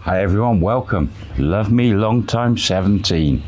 Hi everyone, welcome. Love me long time 17.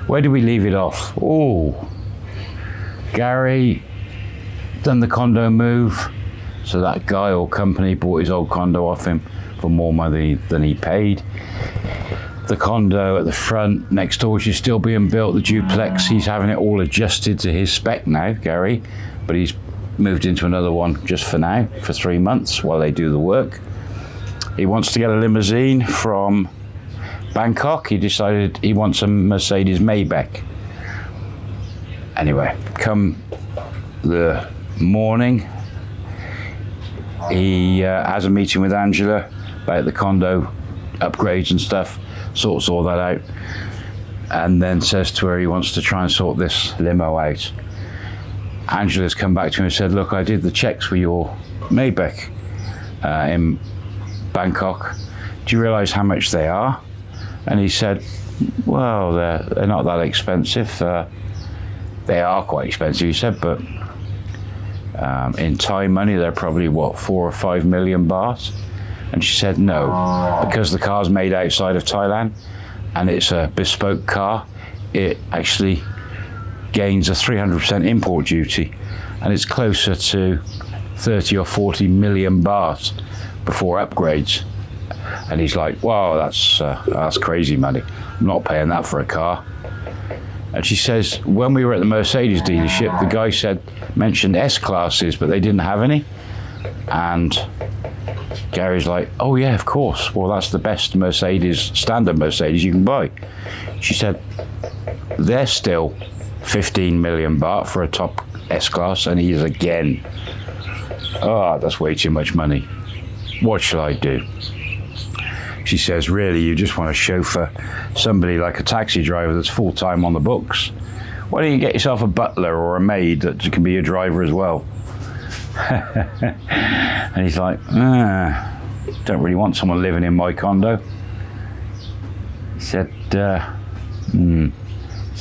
Where did we leave it off? Oh, Gary done the condo move. So that guy or company bought his old condo off him for more money than he paid. The condo at the front next door, which is still being built, the duplex, he's having it all adjusted to his spec now, Gary, but he's moved into another one just for now, for 3 months while they do the work. He wants to get a limousine from Bangkok. He decided he wants a Mercedes Maybach. Anyway, come the morning, he has a meeting with Angela about the condo upgrades and stuff, sorts all that out, and then says to her he wants to try and sort this limo out. Angela's come back to him and said, look, I did the checks for your Maybach in Bangkok. Do you realize how much they are? And he said, well, they're not that expensive. They are quite expensive, he said, but in Thai money, they're probably what, 4 or 5 million baht? And she said no, because the car's made outside of Thailand and it's a bespoke car, it actually gains a 300% import duty, and it's closer to 30 or 40 million baht before upgrades. And he's like, wow, that's crazy money. I'm not paying that for a car. And she says, when we were at the Mercedes dealership, the guy mentioned S-classes, but they didn't have any. And Gary's like, oh yeah, of course. Well, that's the best Mercedes, standard Mercedes you can buy. She said, they're still 15 million baht for a top S-class. And he is again, oh, that's way too much money. What shall I do? She says, really, you just want to chauffeur somebody like a taxi driver that's full-time on the books? Why don't you get yourself a butler or a maid that can be a driver as well? And he's like, don't really want someone living in my condo. He said,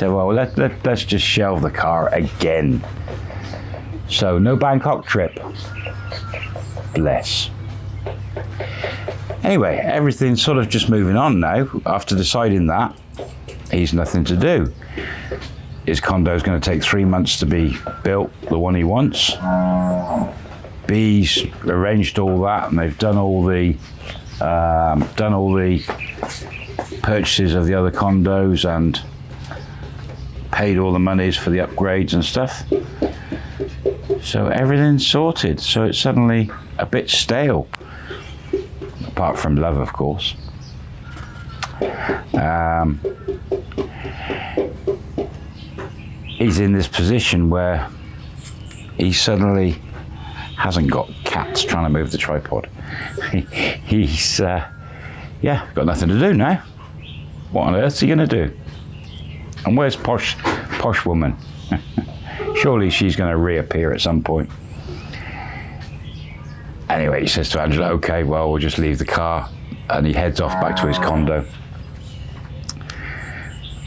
well, let's just shelve the car again. So no Bangkok trip. Bless. Anyway, everything's sort of just moving on now. After deciding that, he's nothing to do. His condo is going to take 3 months to be built, the one he wants. B's arranged all that, and they've done all the purchases of the other condos and paid all the monies for the upgrades and stuff. So everything's sorted. So it's suddenly a bit stale. Apart from love, of course. He's in this position where he suddenly hasn't got cats trying to move the tripod. He's got nothing to do now. What on earth's he going to do? And where's posh woman? Surely she's going to reappear at some point. Anyway, he says to Angela, okay, well, we'll just leave the car. And he heads off back to his condo,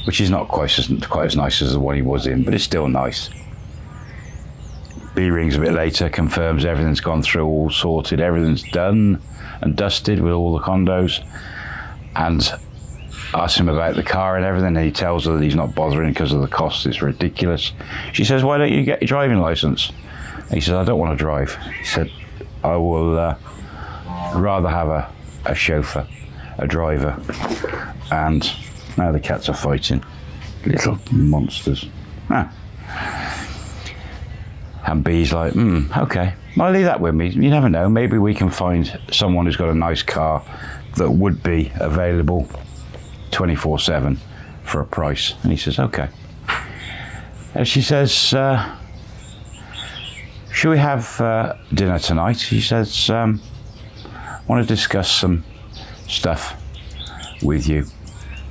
which is not quite as nice as the one he was in, but it's still nice. B rings a bit later, confirms everything's gone through, all sorted, everything's done and dusted with all the condos, and asks him about the car and everything, and he tells her that he's not bothering because of the cost, it's ridiculous. She says, why don't you get your driving license? And he says, I don't want to drive. He said, I will rather have a chauffeur, a driver. And now the cats are fighting. Little monsters. And B's like, okay, well, leave that with me. You never know, maybe we can find someone who's got a nice car that would be available 24/7 for a price. And he says, okay. And she says, should we have dinner tonight? He says, I want to discuss some stuff with you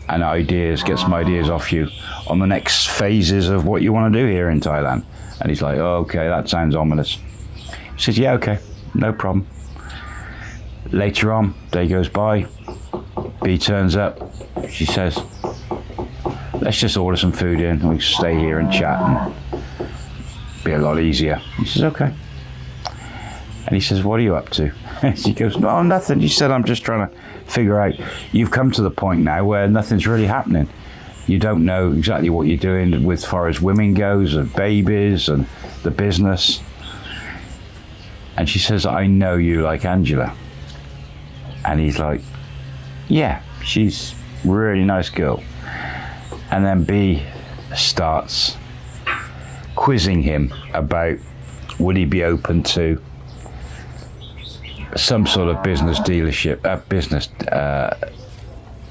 and get some ideas off you on the next phases of what you want to do here in Thailand. And he's like, oh, okay, that sounds ominous. He says, yeah, okay, no problem. Later on, day goes by, B turns up. She says, let's just order some food in, and we can stay here and chat and be a lot easier. He says, okay. And he says, what are you up to? She goes, no, nothing. She said, I'm just trying to figure out, you've come to the point now where nothing's really happening. You don't know exactly what you're doing with as far as women goes, and babies and the business. And she says, I know you like Angela. And he's like, yeah, she's a really nice girl. And then B starts quizzing him about would he be open to some sort of business dealership,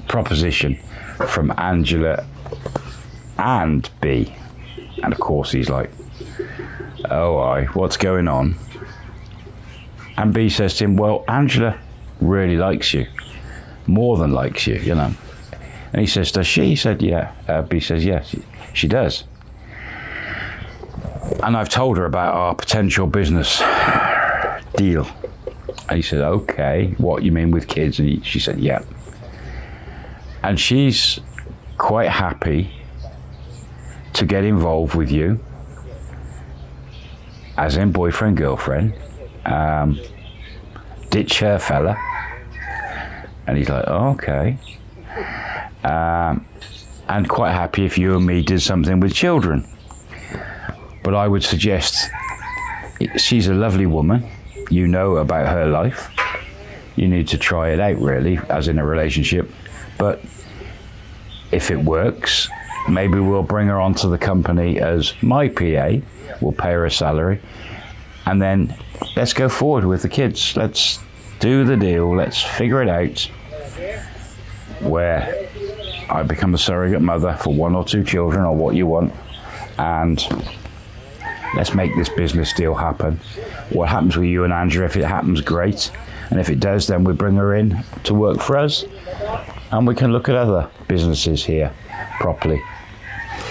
proposition from Angela and B. And of course he's like, oh, what's going on? And B says to him, well, Angela really likes you, more than likes you, you know. And he says, does she? He said, yeah. B says, yes, she does. And I've told her about our potential business deal. And he said, okay, what you mean with kids? And she said, yeah. And she's quite happy to get involved with you, as in boyfriend, girlfriend, ditch her fella. And he's like, oh, okay. And quite happy if you and me did something with children. But I would suggest, she's a lovely woman. You know about her life. You need to try it out, really, as in a relationship. But if it works, maybe we'll bring her onto the company as my PA. We'll pay her a salary. And then let's go forward with the kids. Let's do the deal. Let's figure it out where I become a surrogate mother for 1 or 2 children, or what you want. And let's make this business deal happen. What happens with you and Andrea, if it happens, great. And if it does, then we bring her in to work for us. And we can look at other businesses here properly.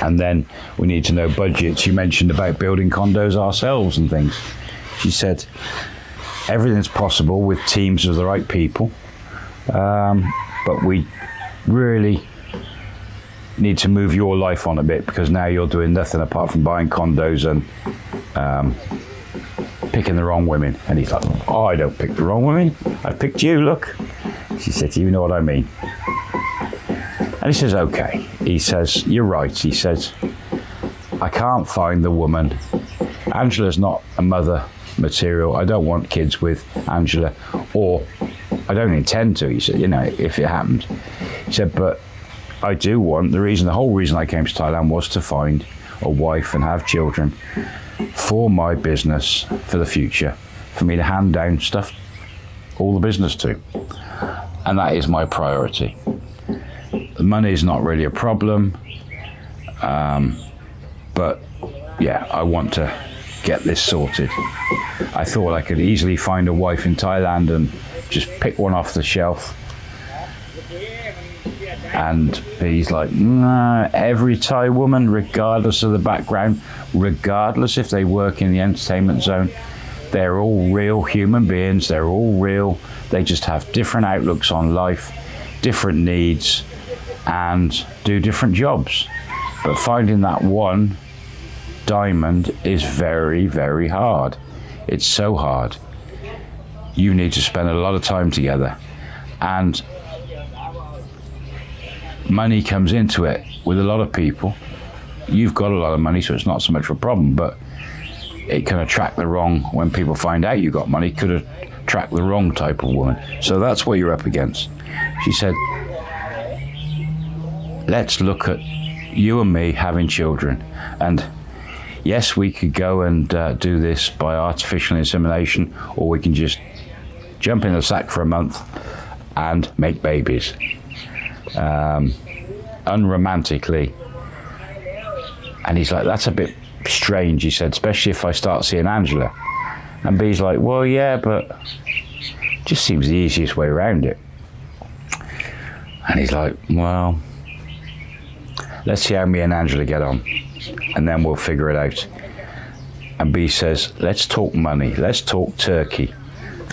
And then we need to know budgets. You mentioned about building condos ourselves and things. She said, everything's possible with teams of the right people. But we really need to move your life on a bit, because now you're doing nothing apart from buying condos and picking the wrong women. And he's like, oh, I don't pick the wrong women. I picked you, look. She said, you know what I mean. And he says, okay. He says, you're right. He says, I can't find the woman. Angela's not a mother material. I don't want kids with Angela, or I don't intend to. He said, you know, if it happened. He said, but I do want, the whole reason I came to Thailand was to find a wife and have children for my business for the future, for me to hand down stuff, all the business to. And that is my priority. The money is not really a problem, but yeah, I want to get this sorted. I thought I could easily find a wife in Thailand and just pick one off the shelf. And he's like, nah, every Thai woman, regardless of the background, regardless if they work in the entertainment zone, they're all real human beings. They're all real. They just have different outlooks on life, different needs, and do different jobs. But finding that one diamond is very, very hard. It's so hard. You need to spend a lot of time together. And money comes into it with a lot of people. You've got a lot of money, so it's not so much of a problem, but it can attract the wrong, when people find out you got money, could attract the wrong type of woman. So that's what you're up against. She said, let's look at you and me having children. And yes, we could go and do this by artificial insemination, or we can just jump in the sack for a month and make babies. Unromantically. And he's like, that's a bit strange, he said, especially if I start seeing Angela. And B's like, well, yeah, but it just seems the easiest way around it. And he's like, well, let's see how me and Angela get on, and then we'll figure it out. And B says, let's talk money, let's talk turkey.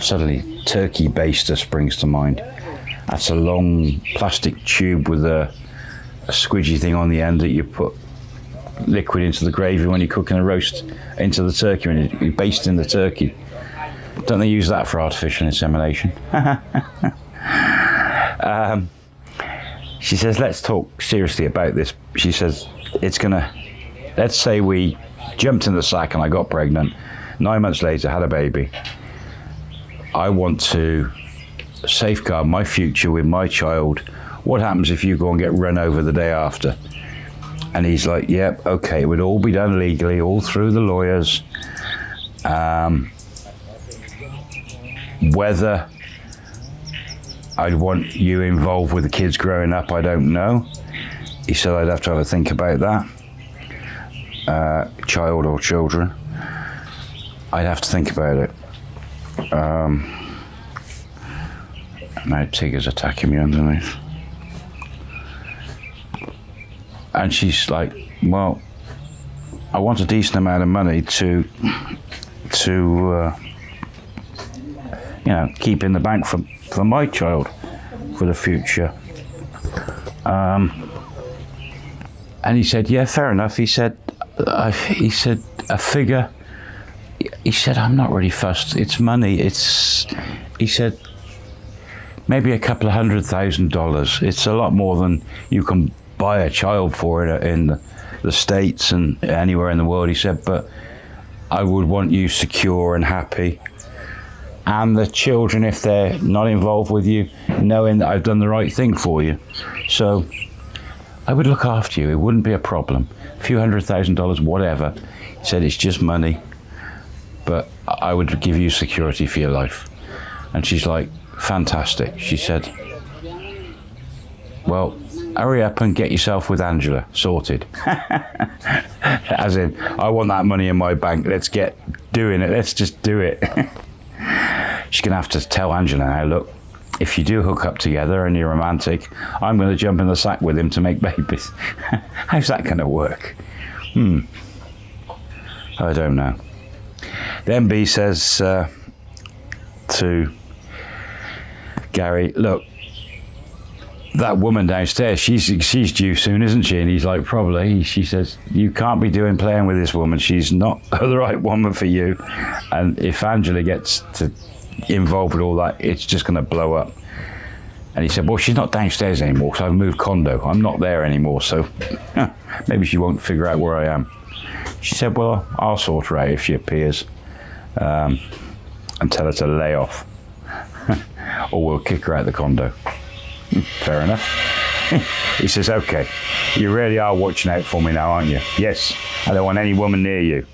Suddenly, turkey baster springs to mind. That's a long plastic tube with a squidgy thing on the end that you put liquid into the gravy when you're cooking a roast, into the turkey, when you're basting the turkey. Don't they use that for artificial insemination? She says, let's talk seriously about this. She says, let's say we jumped in the sack and I got pregnant. 9 months later, had a baby. I want to safeguard my future with my child. What happens if you go and get run over the day after? And he's like, yep, okay, it would all be done legally, all through the lawyers. Whether I'd want you involved with the kids growing up, I don't know. He said I'd have to have a think about that. Child or children. I'd have to think about it. Now Tigger's attacking me underneath. And she's like, well, I want a decent amount of money to keep in the bank for my child, for the future. And he said, yeah, fair enough. He said, a figure. He said, I'm not really fussed. It's money. He said, maybe a couple of $100,000. It's a lot more than you can buy a child for in the States and anywhere in the world. He said, but I would want you secure and happy. And the children, if they're not involved with you, knowing that I've done the right thing for you. So I would look after you. It wouldn't be a problem. A few $100,000, whatever. He said, it's just money. But I would give you security for your life. And she's like, fantastic. She said, well, hurry up and get yourself with Angela sorted. As in, I want that money in my bank. Let's get doing it. Let's just do it. She's going to have to tell Angela now, look, if you do hook up together and you're romantic, I'm going to jump in the sack with him to make babies. How's that going to work? I don't know. Then B says to Gary, look, that woman downstairs, she's due soon, isn't she? And he's like, probably. She says, you can't be playing with this woman. She's not the right woman for you. And if Angela gets involved with all that, it's just going to blow up. And he said, well, she's not downstairs anymore because I've moved condo. I'm not there anymore, so maybe she won't figure out where I am. She said, well, I'll sort her out if she appears, and tell her to lay off. Or we'll kick her out the condo. Fair enough. He says, okay, you really are watching out for me now, aren't you? Yes, I don't want any woman near you.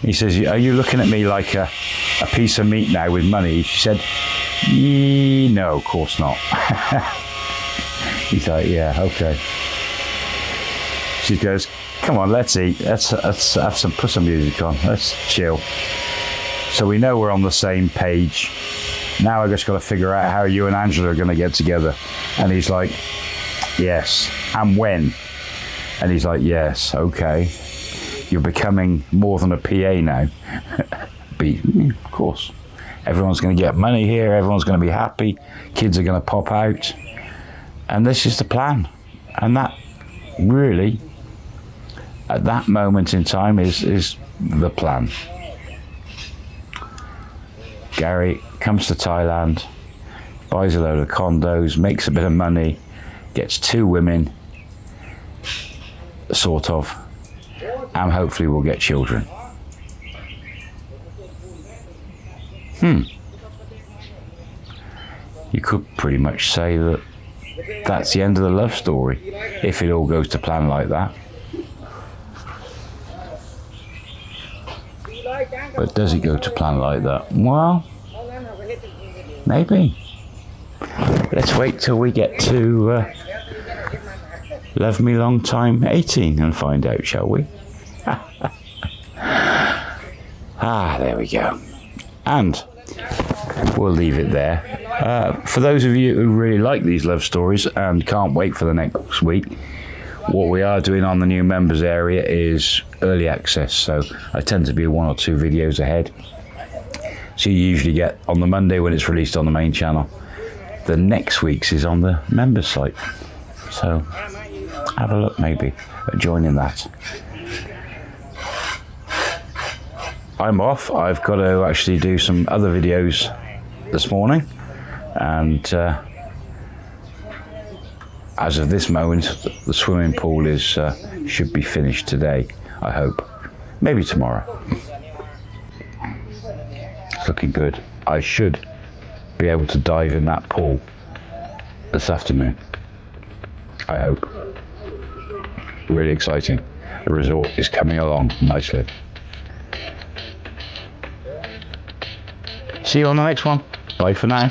He says, are you looking at me like a piece of meat now with money? She said, no, of course not. He's like, yeah, okay. She goes, come on, let's eat. Let's have put some music on. Let's chill. So we know we're on the same page. Now I've just got to figure out how you and Angela are going to get together. And he's like, yes. And when? And he's like, yes, okay. You're becoming more than a PA now. Of course. Everyone's going to get money here. Everyone's going to be happy. Kids are going to pop out. And this is the plan. And that really, at that moment in time, is the plan. Gary comes to Thailand, buys a load of condos, makes a bit of money, gets 2 women, sort of, and hopefully we'll get children. You could pretty much say that that's the end of the love story, if it all goes to plan like that. But does it go to plan like that? Well, maybe. Let's wait till we get to Love Me Long Time 18 and find out, shall we? There we go. And we'll leave it there. For those of you who really like these love stories and can't wait for the next week, what we are doing on the new members area is early access, so I tend to be 1 or 2 videos ahead. So you usually get on the Monday when it's released on the main channel. The next week's is on the members site. So have a look maybe at joining that. I'm off. I've got to actually do some other videos this morning, and as of this moment, the swimming pool is should be finished today, I hope. Maybe tomorrow. It's looking good. I should be able to dive in that pool this afternoon, I hope. Really exciting. The resort is coming along nicely. See you on the next one. Bye for now.